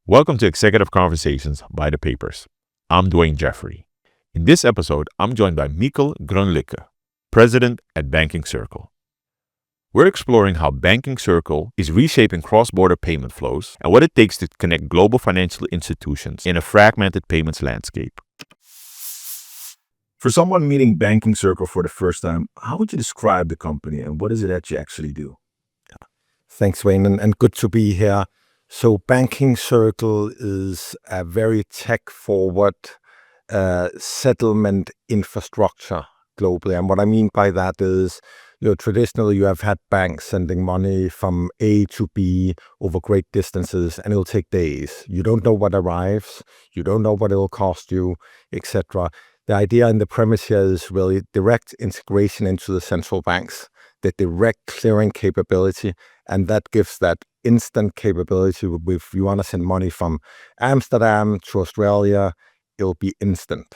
Welcome to Executive Conversations by the Paypers. I'm Dwayne Jeffrey. In this episode, I'm joined by Mikkel Grunlykke, President at Banking Circle. We're exploring how Banking Circle is reshaping cross-border payment flows and what it takes to connect global financial institutions in a fragmented payments landscape. For someone meeting Banking Circle for the first time, how would you describe the company and what is it that you actually do? Thanks, Wayne, and good to be here. So Banking Circle is a very tech-forward settlement infrastructure globally. And what I mean by that is, traditionally you have had banks sending money from A to B over great distances, and it'll take days. You don't know what arrives, you don't know what it'll cost you, etc. The idea and the premise here is really direct integration into the central banks, the direct clearing capability, and that gives that instant capability. If you want to send money from Amsterdam to Australia, it'll be instant.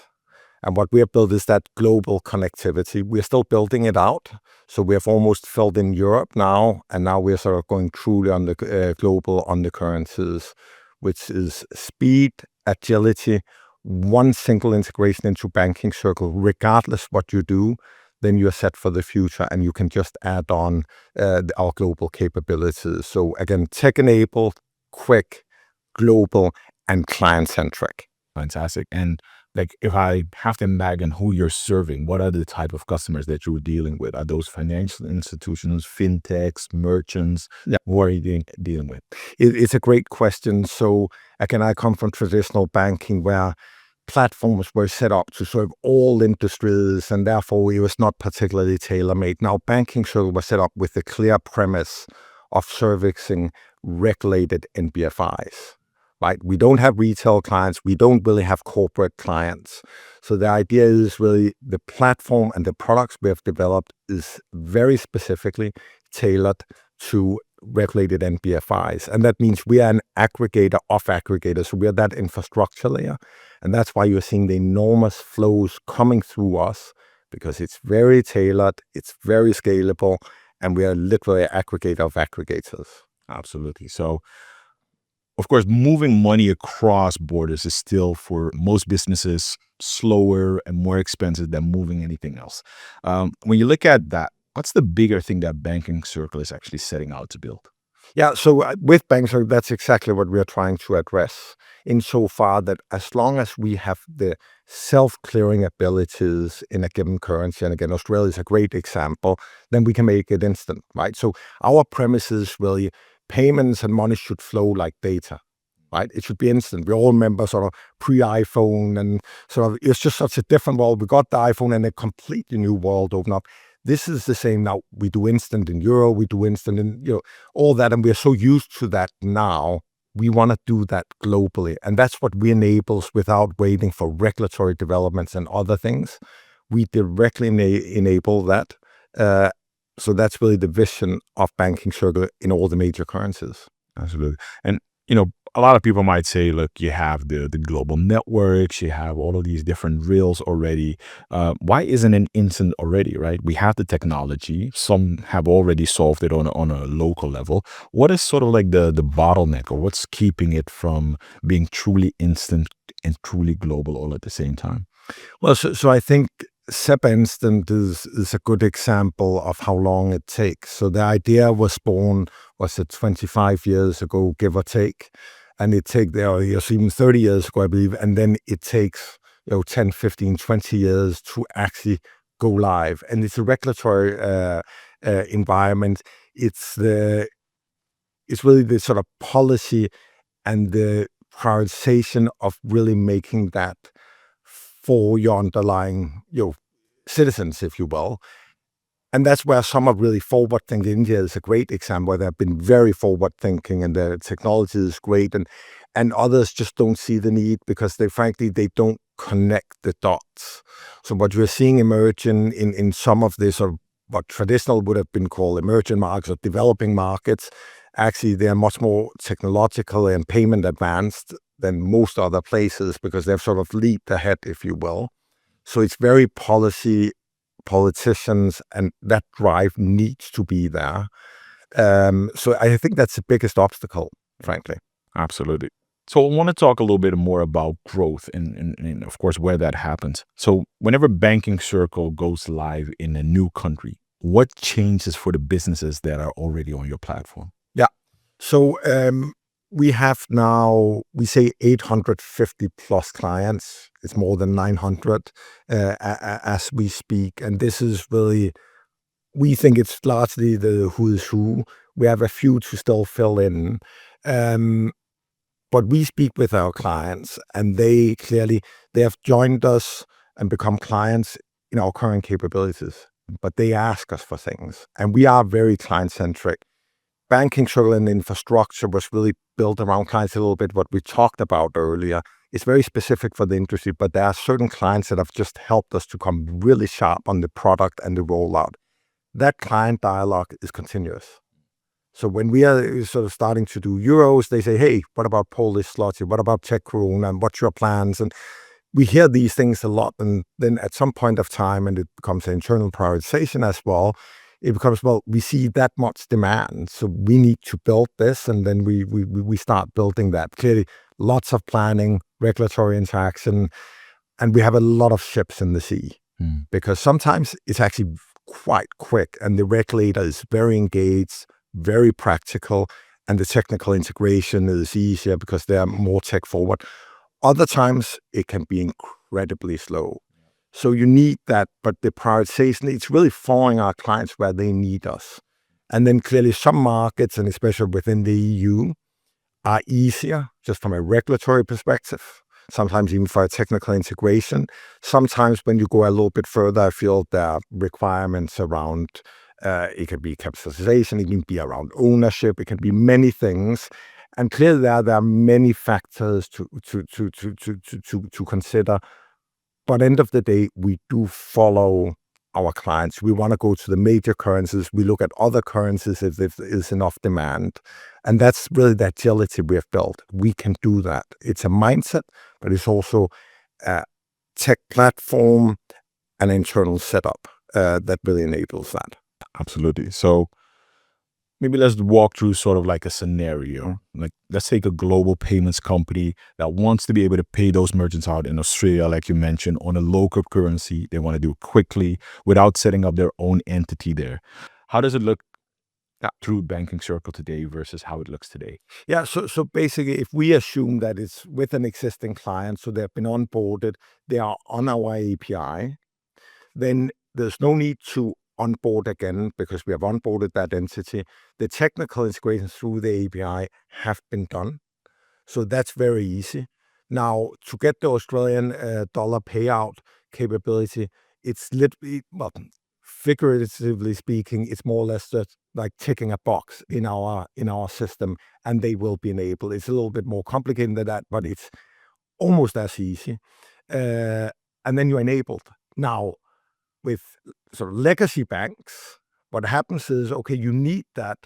And what we have built is that global connectivity. We're still building it out. So we have almost filled in Europe now, and now we're sort of going truly on the global undercurrences, which is speed, agility, one single integration into Banking Circle, regardless what you do, then you're set for the future and you can just add on our global capabilities. So again, tech-enabled, quick, global, and client-centric. Fantastic. And if I have to imagine who you're serving, what are the type of customers that you're dealing with? Are those financial institutions, fintechs, merchants? Yeah. Who are you dealing with? It's a great question. So again, I come from traditional banking where platforms were set up to serve all industries, and therefore it was not particularly tailor-made. Now, Banking Circle was set up with the clear premise of servicing regulated NBFIs, right? We don't have retail clients. We don't really have corporate clients. So the idea is really the platform and the products we have developed is very specifically tailored to regulated NBFIs. And that means we are an aggregator of aggregators. So we are that infrastructure layer. And that's why you're seeing the enormous flows coming through us, because it's very tailored, it's very scalable, and we are literally an aggregator of aggregators. Absolutely. So, of course, moving money across borders is still, for most businesses, slower and more expensive than moving anything else. When you look at that, what's the bigger thing that Banking Circle is actually setting out to build? Yeah, so with Banking Circle, that's exactly what we are trying to address, insofar that as long as we have the self-clearing abilities in a given currency, and again, Australia is a great example, then we can make it instant, right? So our premise is really payments and money should flow like data, right? It should be instant. We all remember sort of pre-iPhone, and sort of it's just such a different world. We got the iPhone and a completely new world opened up. This is the same now. We do instant in Euro, we do instant in, all that. And we're so used to that now. We want to do that globally. And that's what we enables without waiting for regulatory developments and other things. We directly enable that. So that's really the vision of Banking Circle in all the major currencies. Absolutely. And, a lot of people might say, look, you have the global networks, you have all of these different rails already. Why isn't it instant already, right? We have the technology. Some have already solved it on a local level. What is sort of like the bottleneck, or what's keeping it from being truly instant and truly global all at the same time? Well, so I think SEPA Instant is a good example of how long it takes. So the idea was born, 25 years ago, give or take. And it takes, even 30 years ago, I believe. And then it takes, 10, 15, 20 years to actually go live. And it's a regulatory environment. It's really the sort of policy and the prioritization of really making that for your underlying, citizens, if you will. And that's where some are really forward-thinking. India is a great example where they've been very forward-thinking and the technology is great. And others just don't see the need because they don't connect the dots. So what we're seeing emerging in some of this, or what traditional would have been called emerging markets or developing markets, actually they are much more technologically and payment advanced than most other places because they've sort of leaped ahead, if you will. So it's very politicians, and that drive needs to be there. So I think that's the biggest obstacle, frankly. Absolutely. So I want to talk a little bit more about growth and of course, where that happens. So whenever Banking Circle goes live in a new country, what changes for the businesses that are already on your platform? Yeah. So we have now, we say 850 plus clients. It's more than 900 as we speak. And this is really, we think it's largely the who's who. We have a few to still fill in. But we speak with our clients, and they have joined us and become clients in our current capabilities. But they ask us for things, and we are very client-centric. Banking Circle and infrastructure was really built around clients a little bit, what we talked about earlier. It's very specific for the industry, but there are certain clients that have just helped us to come really sharp on the product and the rollout. That client dialogue is continuous. So when we are sort of starting to do euros, they say, hey, what about Polish zloty? What about Czech koruna? And what's your plans? And we hear these things a lot. And then at some point of time, and it becomes an internal prioritization as well, it becomes, well, we see that much demand. So we need to build this. And then we start building that. Clearly, lots of planning, regulatory interaction, and we have a lot of ships in the sea. Because sometimes it's actually quite quick and the regulator is very engaged, very practical, and the technical integration is easier because they are more tech forward. Other times it can be incredibly slow. So you need that, but the prioritization, it's really following our clients where they need us. And then clearly some markets, and especially within the EU, are easier just from a regulatory perspective, sometimes even for a technical integration. Sometimes when you go a little bit further, I feel there are requirements around it can be capitalization, it can be around ownership, it can be many things. And clearly there are many factors to consider. But end of the day, we do follow our clients. We want to go to the major currencies. We look at other currencies if there is enough demand. And that's really the agility we have built. We can do that. It's a mindset, but it's also a tech platform and internal setup that really enables that. Absolutely. So maybe let's walk through sort of like a scenario. Like, let's take a global payments company that wants to be able to pay those merchants out in Australia, like you mentioned, on a local currency. They want to do it quickly without setting up their own entity there. How does it look through Banking Circle today versus how it looks today? Yeah, so basically, if we assume that it's with an existing client, so they've been onboarded, they are on our API, then there's no need to onboard again because we have onboarded that entity. The technical integrations through the API have been done. So that's very easy. Now, to get the Australian dollar payout capability, it's literally, well, figuratively speaking, it's more or less just like ticking a box in our system, and they will be enabled. It's a little bit more complicated than that, but it's almost as easy. And then you're enabled. Now, with sort of legacy banks, what happens is, okay, you need that.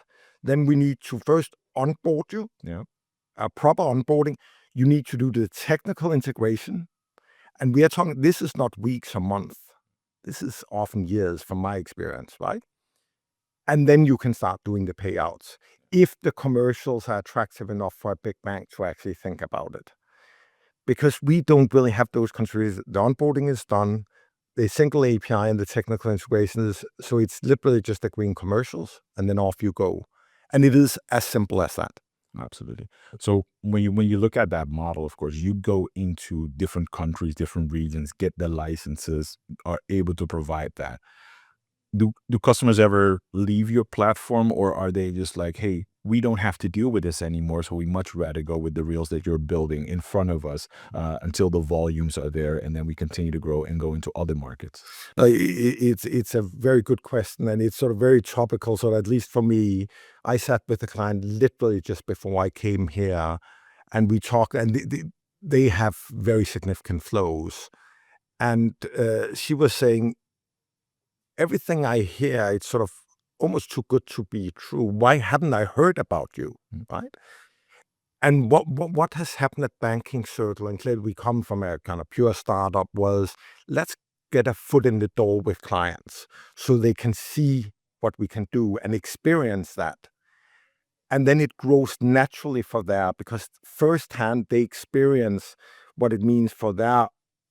Then we need to first onboard you. Yeah. A proper onboarding. You need to do the technical integration. And we are talking, this is not weeks or months. This is often years from my experience, right? And then you can start doing the payouts if the commercials are attractive enough for a big bank to actually think about it. Because we don't really have those countries. The onboarding is done. The single API and the technical integration is, so it's literally just agreeing commercials and then off you go. And it is as simple as that. Absolutely. So when you look at that model, of course, you go into different countries, different regions, get the licenses, are able to provide that. Do customers ever leave your platform, or are they just like, hey, we don't have to deal with this anymore, so we much rather go with the rails that you're building in front of us until the volumes are there, and then we continue to grow and go into other markets? It's a very good question, and it's sort of very topical. So at least for me, I sat with a client literally just before I came here, and we talked, and they have very significant flows. And she was saying, everything I hear, it's sort of almost too good to be true. Why hadn't I heard about you, right? And what has happened at Banking Circle, and clearly we come from a kind of pure startup, was let's get a foot in the door with clients so they can see what we can do and experience that. And then it grows naturally for there because firsthand they experience what it means for their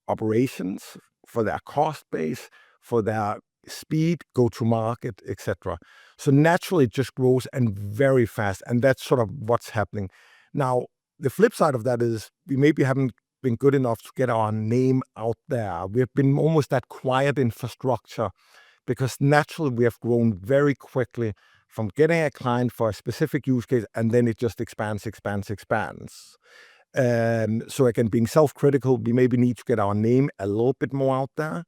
operations, for their cost base, for their speed, go to market, etc. So naturally it just grows and very fast. And that's sort of what's happening. Now, the flip side of that is we maybe haven't been good enough to get our name out there. We've been almost that quiet infrastructure because naturally we have grown very quickly from getting a client for a specific use case, and then it just expands. So again, being self-critical, we maybe need to get our name a little bit more out there.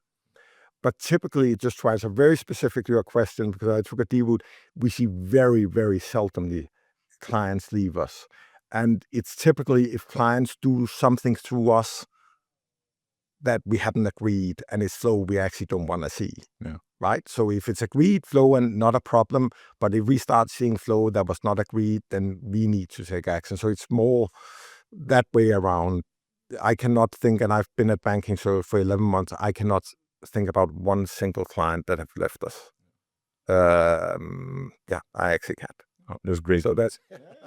But typically, it just tries a very specific to your question, because I took a deep route. We see very, very seldomly clients leave us. And it's typically if clients do something through us that we haven't agreed and it's flow we actually don't want to see. Yeah. Right? So if it's agreed flow and not a problem, but if we start seeing flow that was not agreed, then we need to take action. So it's more that way around. I cannot think, and I've been at banking for 11 months, I cannot think about one single client that have left us. Yeah, I actually can't. Oh, that's great. So that's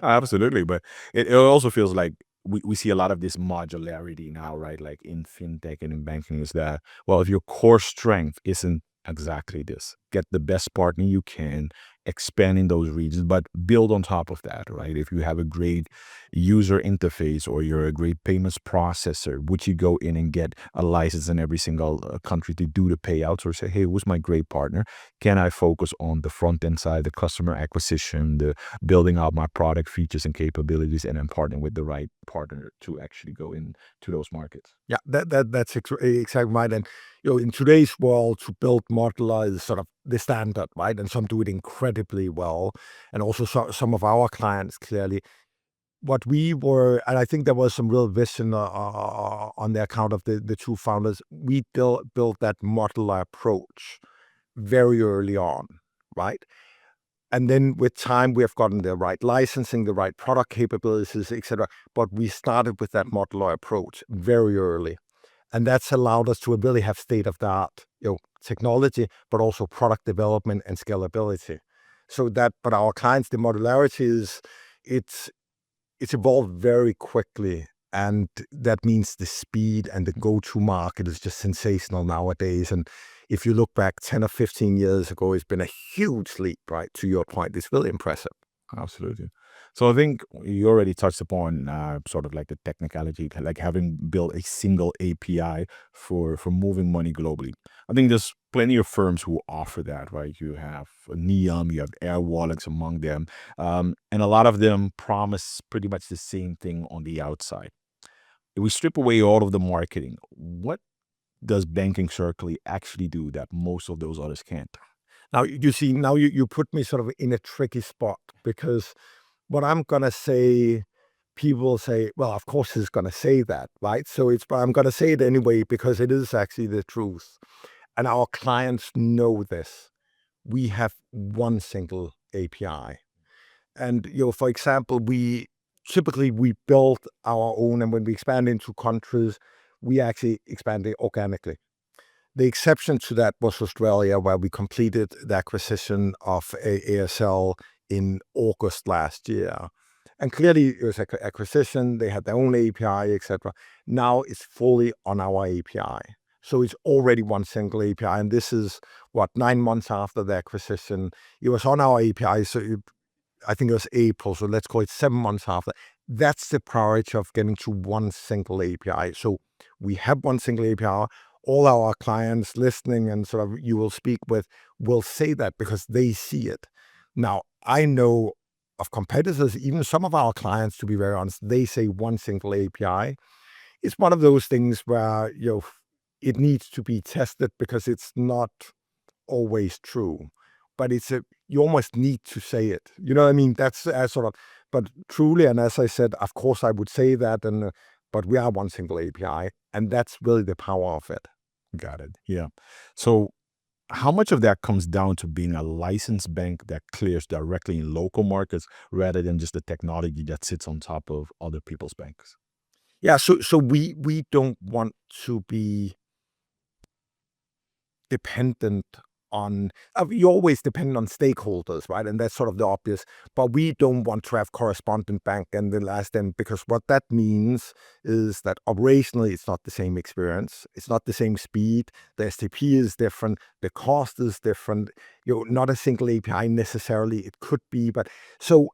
Absolutely. But it also feels like we see a lot of this modularity now, right? Like in fintech and in banking is that, well, if your core strength isn't exactly this, get the best partner you can, expand in those regions, but build on top of that, right? If you have a great user interface or you're a great payments processor, would you go in and get a license in every single country to do the payouts, or say, hey, who's my great partner? Can I focus on the front end side, the customer acquisition, the building out my product features and capabilities, and then partnering with the right partner to actually go into those markets? Yeah, that's exactly right. And in today's world, to build modular is sort of the standard, right? And some do it incredibly well, and also some of our clients clearly. What we were, and I think there was some real vision on the account of the two founders. We built that modular approach very early on, right? And then with time, we have gotten the right licensing, the right product capabilities, etc. But we started with that modular approach very early. And that's allowed us to really have state-of-the-art technology, but also product development and scalability. But our clients, the modularity is, it's evolved very quickly. And that means the speed and the go-to market is just sensational nowadays. And if you look back 10 or 15 years ago, it's been a huge leap, right? To your point, it's really impressive. Absolutely. So I think you already touched upon sort of like the technicality, like having built a single API for moving money globally. I think there's plenty of firms who offer that, right? You have Neon, you have Air Wallets among them, and a lot of them promise pretty much the same thing on the outside. If we strip away all of the marketing, what does Banking Circle actually do that most of those others can't? Now, you see, now you put me sort of in a tricky spot, because what I'm going to say, people will say, well, of course he's going to say that, right? But I'm going to say it anyway, because it is actually the truth. And our clients know this. We have one single API. And, for example, we build our own, and when we expand into countries, we actually expand it organically. The exception to that was Australia, where we completed the acquisition of ASL in August last year. And clearly it was an acquisition, they had their own API, etc. Now it's fully on our API. So it's already one single API. And this is 9 months after the acquisition. It was on our API, so I think it was April, so let's call it 7 months after. That's the priority of getting to one single API. So we have one single API. All our clients listening and sort of you will speak with will say that because they see it. Now, I know of competitors, even some of our clients, to be very honest, they say one single API. It's one of those things where, it needs to be tested, because it's not always true. But you almost need to say it. You know what I mean? That's sort of, but truly, and as I said, of course I would say that, but we are one single API, and that's really the power of it. Got it. Yeah. So how much of that comes down to being a licensed bank that clears directly in local markets rather than just the technology that sits on top of other people's banks? Yeah, so we don't want to be dependent on, you always depend on stakeholders, right? And that's sort of the obvious, but we don't want to have correspondent bank and the last end, because what that means is that operationally it's not the same experience. It's not the same speed. The STP is different. The cost is different. Not a single API necessarily. It could be, but so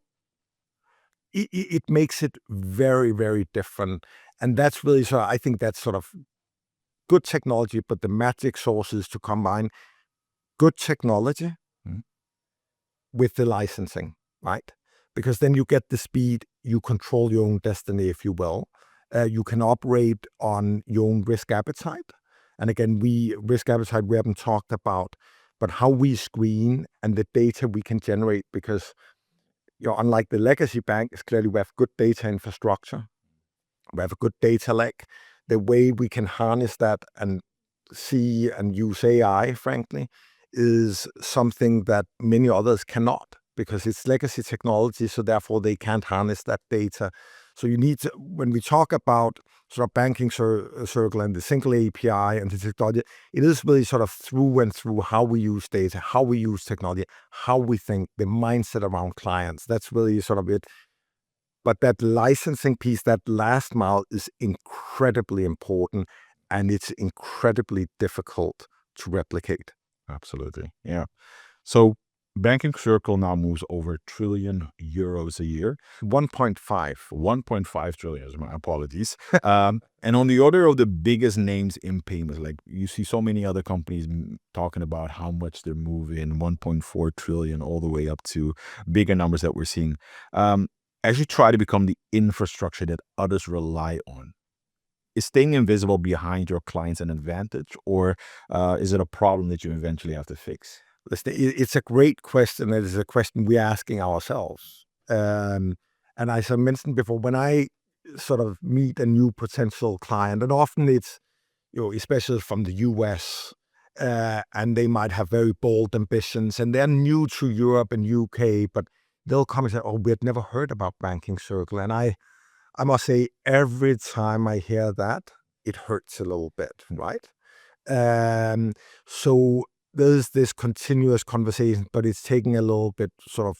it makes it very, very different. And that's really, so I think that's sort of good technology, but the magic sauce is to combine good technology with the licensing, right? Because then you get the speed, you control your own destiny, if you will. You can operate on your own risk appetite. And again, risk appetite we haven't talked about, but how we screen and the data we can generate, because unlike the legacy bank, it's clearly we have good data infrastructure. We have a good data lake. The way we can harness that and see and use AI, frankly, is something that many others cannot, because it's legacy technology, so therefore they can't harness that data. So you need to, when we talk about sort of banking circle and the single API and the technology, it is really sort of through and through how we use data, how we use technology, how we think, the mindset around clients. That's really sort of it. But that licensing piece, that last mile, is incredibly important, and it's incredibly difficult to replicate. Absolutely. Yeah. So Banking Circle now moves over €1 trillion a year. 1.5. 1.5 trillion, my apologies. And on the order of the biggest names in payments, like you see so many other companies talking about how much they're moving, 1.4 trillion, all the way up to bigger numbers that we're seeing. As you try to become the infrastructure that others rely on, is staying invisible behind your clients an advantage, or is it a problem that you eventually have to fix? Listen, it's a great question. It is a question we're asking ourselves. And as I mentioned before, when I sort of meet a new potential client, and often it's, especially from the US, and they might have very bold ambitions, and they're new to Europe and UK, but they'll come and say, "Oh, we had never heard about Banking Circle." And I must say, every time I hear that, it hurts a little bit, right? So there's this continuous conversation, but it's taking a little bit sort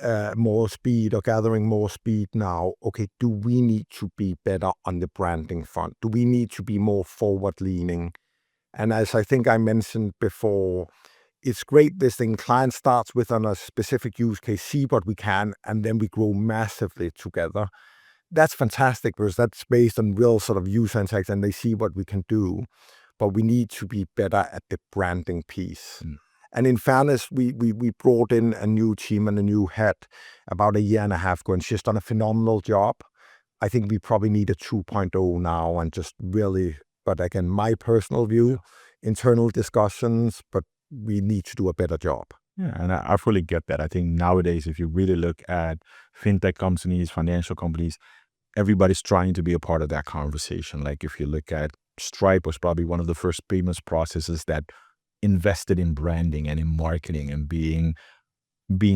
of more speed, or gathering more speed now. Okay, do we need to be better on the branding front? Do we need to be more forward-leaning? And as I think I mentioned before, it's great this thing, client starts with on a specific use case, see what we can, and then we grow massively together. That's fantastic, because that's based on real sort of user insights, and they see what we can do. But we need to be better at the branding piece. And in fairness, we brought in a new team and a new head about a year and a half ago, and she's done a phenomenal job. I think we probably need a 2.0 now, and just really, but again, my personal view, internal discussions, but we need to do a better job. Yeah, and I fully get that. I think nowadays, if you really look at fintech companies, financial companies, everybody's trying to be a part of that conversation. Like if you look at Stripe, was probably one of the first payments processes that invested in branding and in marketing and being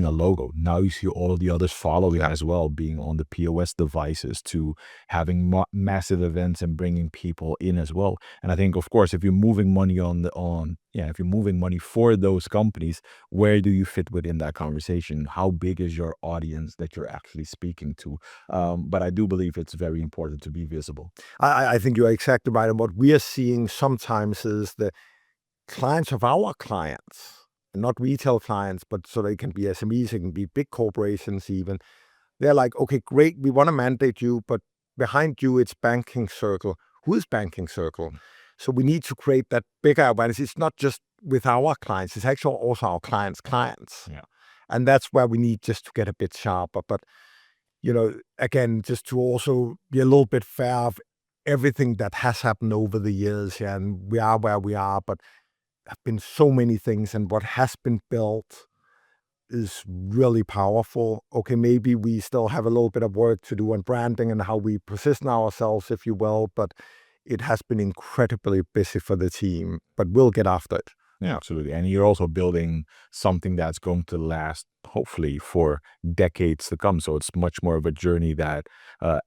a logo. Now you see all of the others following as well, being on the POS devices, to having massive events and bringing people in as well. And I think, of course, if you're moving money if you're moving money for those companies, where do you fit within that conversation? How big is your audience that you're actually speaking to? But I do believe it's very important to be visible. I think you're exactly right. And what we are seeing sometimes is the clients of our clients, not retail clients, but so they can be SMEs, it can be big corporations even. They're like, okay, great, we want to mandate you, but behind you it's Banking Circle. Who is Banking Circle? So we need to create that bigger awareness. It's not just with our clients, it's actually also our clients' clients. Yeah. And that's where we need just to get a bit sharper. But, again, just to also be a little bit fair of everything that has happened over the years, and we are where we are, but have been so many things, and what has been built is really powerful. Okay, maybe we still have a little bit of work to do on branding and how we position ourselves, if you will, but it has been incredibly busy for the team, but we'll get after it. Yeah, absolutely. And you're also building something that's going to last, hopefully, for decades to come. So it's much more of a journey that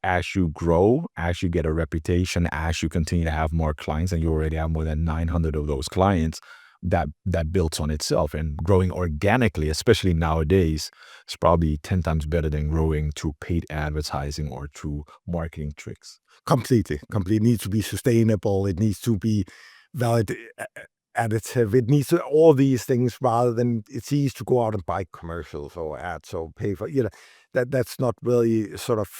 as you grow, as you get a reputation, as you continue to have more clients, and you already have more than 900 of those clients, that builds on itself, and growing organically, especially nowadays, is probably 10 times better than growing through paid advertising or through marketing tricks. Completely. It needs to be sustainable. It needs to be valid, additive. It needs to all these things rather than it's easy to go out and buy commercials or ads or pay for, that's not really sort of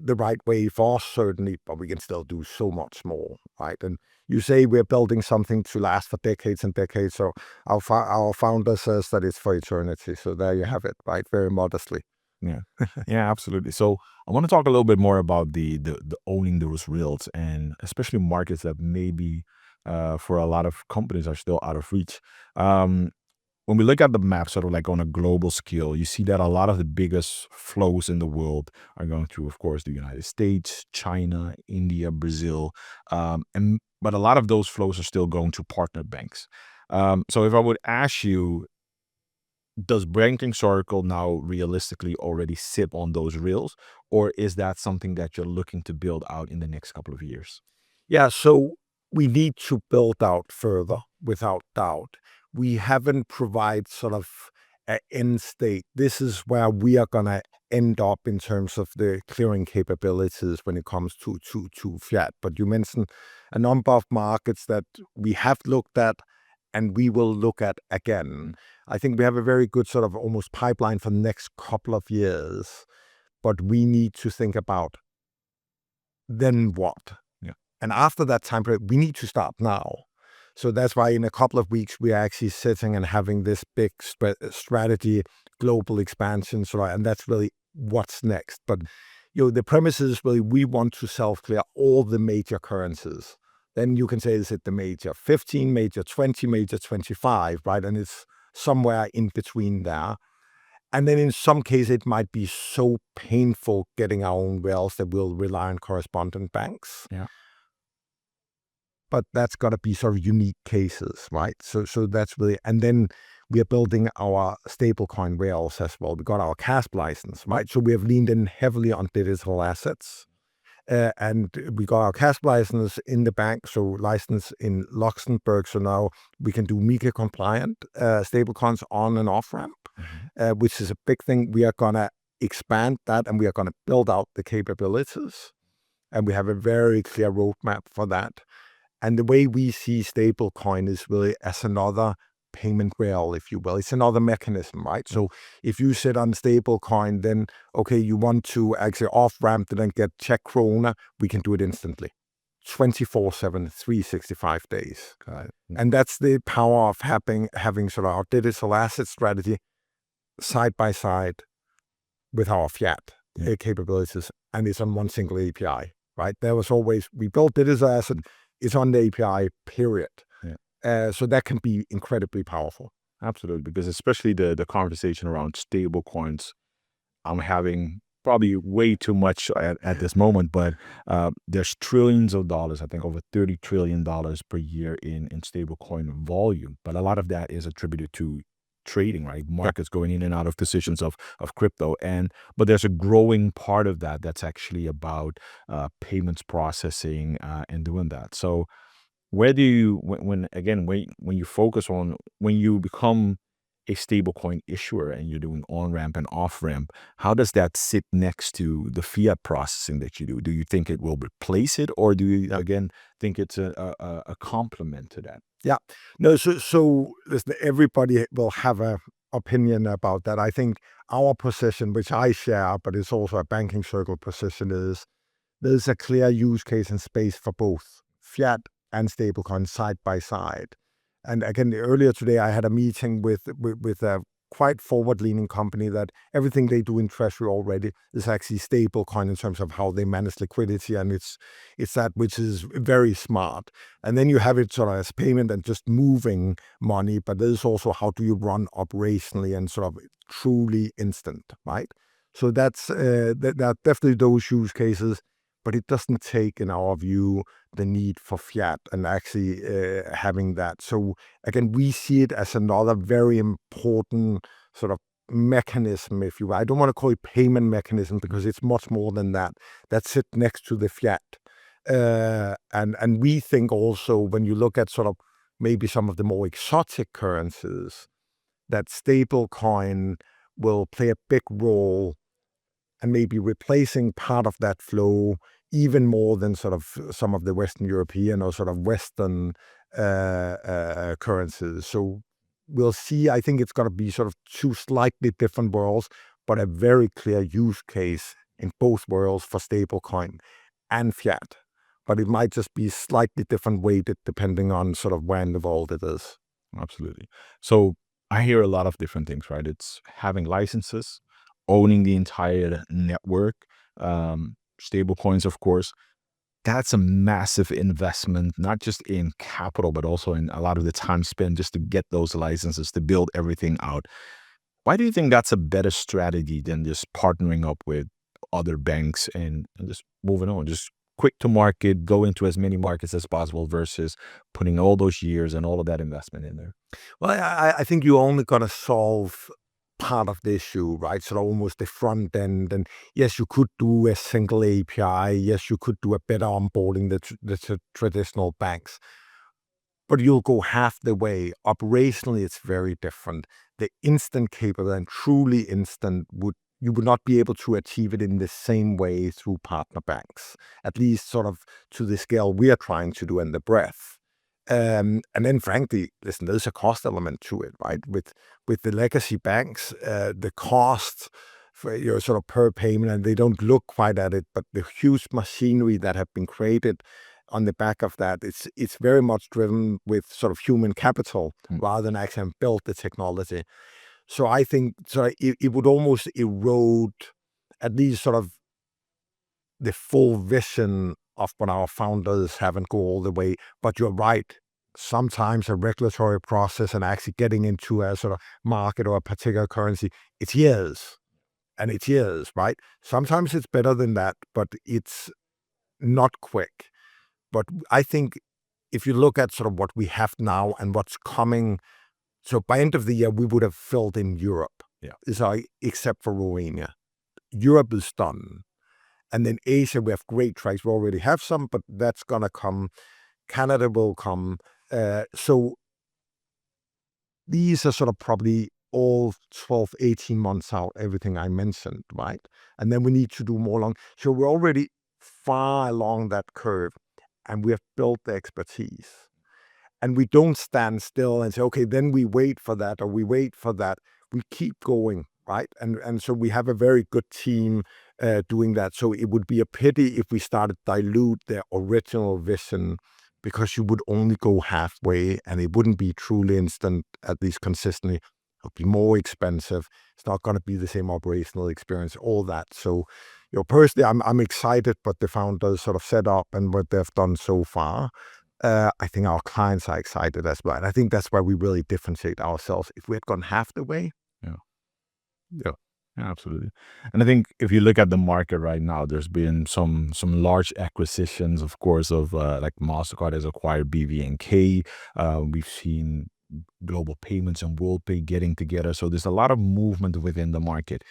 the right way for us, certainly, but we can still do so much more, right? And you say we're building something to last for decades and decades. So our founder says that it's for eternity. So there you have it, right? Very modestly. Yeah, yeah, absolutely. So I want to talk a little bit more about the owning those reels, and especially markets that maybe for a lot of companies are still out of reach. When we look at the map, sort of like on a global scale, you see that a lot of the biggest flows in the world are going through, of course, the United States, China, India, Brazil, but a lot of those flows are still going to partner banks. So if I would ask you, does Banking Circle now realistically already sit on those rails, or is that something that you're looking to build out in the next couple of years? Yeah, so we need to build out further, without doubt. We haven't provided sort of an end state. This is where we are going to end up in terms of the clearing capabilities when it comes to fiat. But you mentioned a number of markets that we have looked at and we will look at again. I think we have a very good sort of almost pipeline for the next couple of years, but we need to think about then what? Yeah. And after that time period, we need to start now. So that's why in a couple of weeks, we are actually sitting and having this big strategy, global expansion. And that's really what's next. But, the premise is really we want to self-clear all the major currencies. Then you can say, is it the major 15, major 20, major 25, right? And it's somewhere in between there. And then in some cases, it might be so painful getting our own rails that we'll rely on correspondent banks. Yeah. But that's got to be sort of unique cases, right? So that's really, and then we are building our stablecoin rails as well. We got our CASP license, right? So we have leaned in heavily on digital assets. And we got our CASP license in the bank, so license in Luxembourg. So now we can do MiCA compliant stablecoins on and off ramp, which is a big thing. We are going to expand that and we are going to build out the capabilities. And we have a very clear roadmap for that. And the way we see stablecoin is really as another payment rail, if you will. It's another mechanism, right? So if you sit on stablecoin, then, okay, you want to actually off-ramp and then get Czech krona, we can do it instantly. 24/7, 365 days. And that's the power of having sort of our digital asset strategy side by side with our fiat capabilities. And it's on one single API, right? There was always, we built digital asset, it's on the API, period. So that can be incredibly powerful. Absolutely, because especially the conversation around stable coins, I'm having probably way too much at this moment, but there's trillions of dollars, I think over $30 trillion per year in stable coin volume. But a lot of that is attributed to trading, right? Markets going in and out of positions of crypto. But there's a growing part of that that's actually about payments processing and doing that. So where do you, when you focus on, when you become a stablecoin issuer and you're doing on-ramp and off-ramp, how does that sit next to the fiat processing that you do? Do you think it will replace it, or do you, again, think it's a complement to that? Yeah. No, so listen, everybody will have an opinion about that. I think our position, which I share, but it's also a Banking Circle position, is there's a clear use case and space for both fiat and stablecoin side by side. And again, earlier today, I had a meeting with a quite forward-leaning company that everything they do in treasury already is actually stablecoin in terms of how they manage liquidity, and it's that which is very smart. And then you have it sort of as payment and just moving money, but there's also how do you run operationally and sort of truly instant, right? So that's that definitely those use cases. But it doesn't take, in our view, the need for fiat and actually having that. So again, we see it as another very important sort of mechanism, if you will. I don't want to call it payment mechanism because it's much more than that. That sits next to the fiat. And we think also when you look at sort of maybe some of the more exotic currencies, that stablecoin will play a big role and maybe replacing part of that flow even more than sort of some of the Western European or sort of Western currencies. So we'll see. I think it's going to be sort of two slightly different worlds, but a very clear use case in both worlds for stablecoin and fiat. But it might just be slightly different weighted depending on sort of where in the world it is. Absolutely. So I hear a lot of different things, right? It's having licenses, owning the entire network, stable coins, of course. That's a massive investment, not just in capital, but also in a lot of the time spent just to get those licenses, to build everything out. Why do you think that's a better strategy than just partnering up with other banks and just moving on, just quick to market, go into as many markets as possible versus putting all those years and all of that investment in there? Well, I think you're only going to solve part of the issue, right? So almost the front end. And yes, you could do a single API. Yes, you could do a better onboarding the traditional banks. But you'll go half the way. Operationally, it's very different. The instant capable and truly instant you would not be able to achieve it in the same way through partner banks, at least sort of to the scale we are trying to do and the breadth. And then, frankly, listen, there's a cost element to it, right? With the legacy banks, the cost for your sort of per payment, and they don't look quite at it, but the huge machinery that have been created on the back of that, it's very much driven with sort of human capital rather than actually build the technology. So I think it would almost erode at least sort of the full vision of what our founders haven't go all the way. But you're right. Sometimes a regulatory process and actually getting into a sort of market or a particular currency, it's years. And it's years, right? Sometimes it's better than that, but it's not quick. But I think if you look at sort of what we have now and what's coming, so by end of the year, we would have filled in Europe, except for Romania. Europe is done. And then Asia, we have great tracks. We already have some, but that's going to come. Canada will come. So these are sort of probably all 12, 18 months out, everything I mentioned, right? And then we need to do more long. So we're already far along that curve and we have built the expertise. And we don't stand still and say, okay, then we wait for that or we wait for that. We keep going, right? And so we have a very good team doing that. So it would be a pity if we started dilute their original vision because you would only go halfway and it wouldn't be truly instant, at least consistently. It'll be more expensive. It's not going to be the same operational experience, all that. So, personally, I'm excited what the founders sort of set up and what they've done so far. I think our clients are excited as well. And I think that's why we really differentiate ourselves. If we had gone half the way. Yeah, absolutely. And I think if you look at the market right now, there's been some large acquisitions, of course, of like MasterCard has acquired BVNK. We've seen Global Payments and WorldPay getting together. So there's a lot of movement within the market.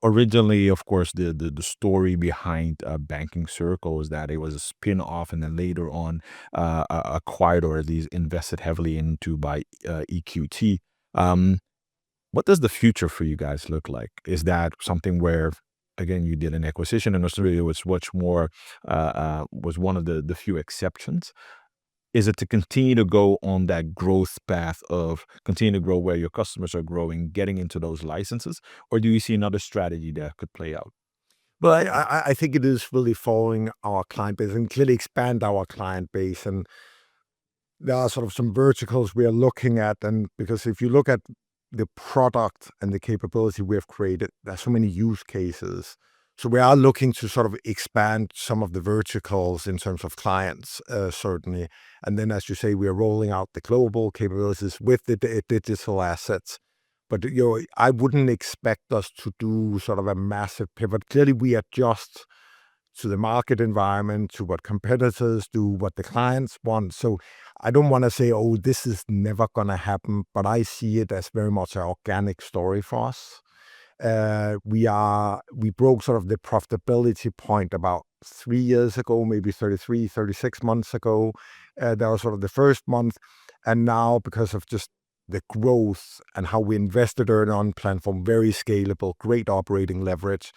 Originally, of course, the story behind Banking Circle is that it was a spin-off and then later on acquired or at least invested heavily into by EQT. What does the future for you guys look like? Is that something where, again, you did an acquisition in Australia, which much more was one of the few exceptions? Is it to continue to go on that growth path of continue to grow where your customers are growing, getting into those licenses? Or do you see another strategy that could play out? Well, I think it is really following our client base and clearly expand our client base. And there are sort of some verticals we are looking at. And because if you look at the product and the capability we have created, there's so many use cases. So we are looking to sort of expand some of the verticals in terms of clients, certainly. And then, as you say, we are rolling out the global capabilities with the digital assets. But, I wouldn't expect us to do sort of a massive pivot. Clearly, we adjust to the market environment, to what competitors do, what the clients want. So I don't want to say, oh, this is never going to happen, but I see it as very much an organic story for us. We broke sort of the profitability point about 3 years ago, maybe 36 months ago. That was sort of the first month. And now, because of just the growth and how we invested early on platform, very scalable, great operating leverage,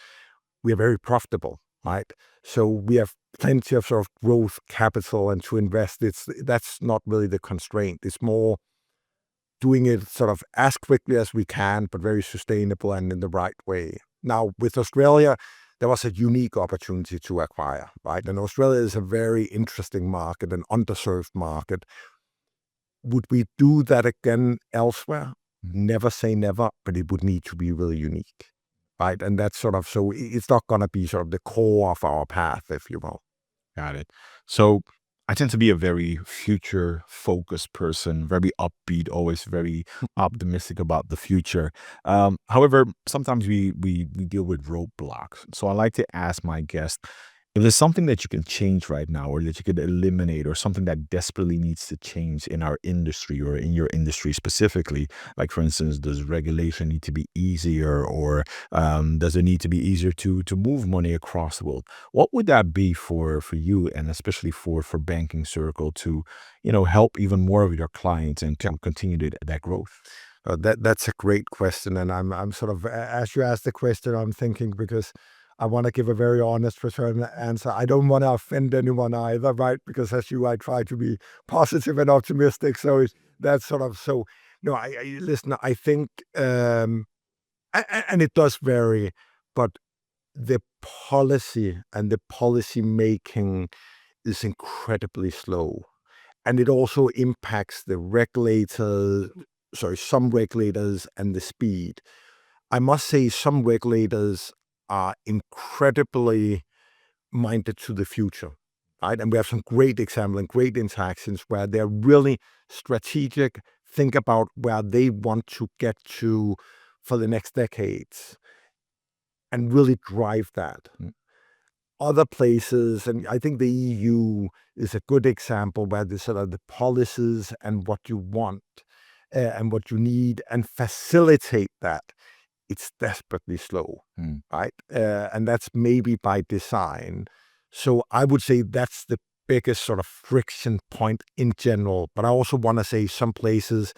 we are very profitable, right? So we have plenty of sort of growth capital and to invest. That's not really the constraint. It's more doing it sort of as quickly as we can, but very sustainable and in the right way. Now, with Australia, there was a unique opportunity to acquire, right? And Australia is a very interesting market, an underserved market. Would we do that again elsewhere? Never say never, but it would need to be really unique, right? And that's sort of, so it's not going to be sort of the core of our path, if you will. Got it. So I tend to be a very future focused person, very upbeat, always very optimistic about the future. However, sometimes we deal with roadblocks. So I like to ask my guests if there's something that you can change right now, or that you could eliminate, or something that desperately needs to change in our industry or in your industry specifically. Like, for instance, does regulation need to be easier, or does it need to be easier to move money across the world? What would that be for you, and especially for Banking Circle to, help even more of your clients and to continue that growth? That's a great question, and I'm sort of, as you ask the question, I'm thinking, because I want to give a very honest return answer. I don't want to offend anyone either, right? Because as you, I try to be positive and optimistic. So that's sort of, so no. I listen. I think, and it does vary, but the policy and the policy making is incredibly slow, and it also impacts the regulators. Sorry, some regulators and the speed. I must say, some regulators are incredibly minded to the future, right? And we have some great examples and great interactions where they're really strategic, think about where they want to get to for the next decades, and really drive that. Other places, and I think the EU is a good example, where the sort of the policies and what you want and what you need and facilitate that, it's desperately slow, right? And that's maybe by design. So I would say that's the biggest sort of friction point in general. But I also want to say some places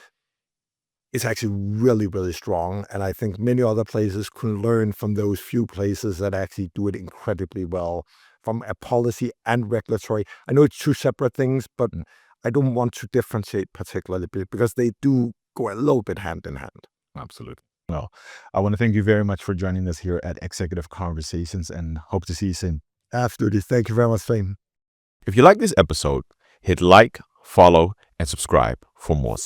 it's actually really, really strong. And I think many other places can learn from those few places that actually do it incredibly well from a policy and regulatory. I know it's two separate things, but I don't want to differentiate particularly, because they do go a little bit hand in hand. Absolutely. Well, I want to thank you very much for joining us here at Executive Conversations, and hope to see you soon. Absolutely. Thank you very much, Fame. If you like this episode, hit like, follow, and subscribe for more.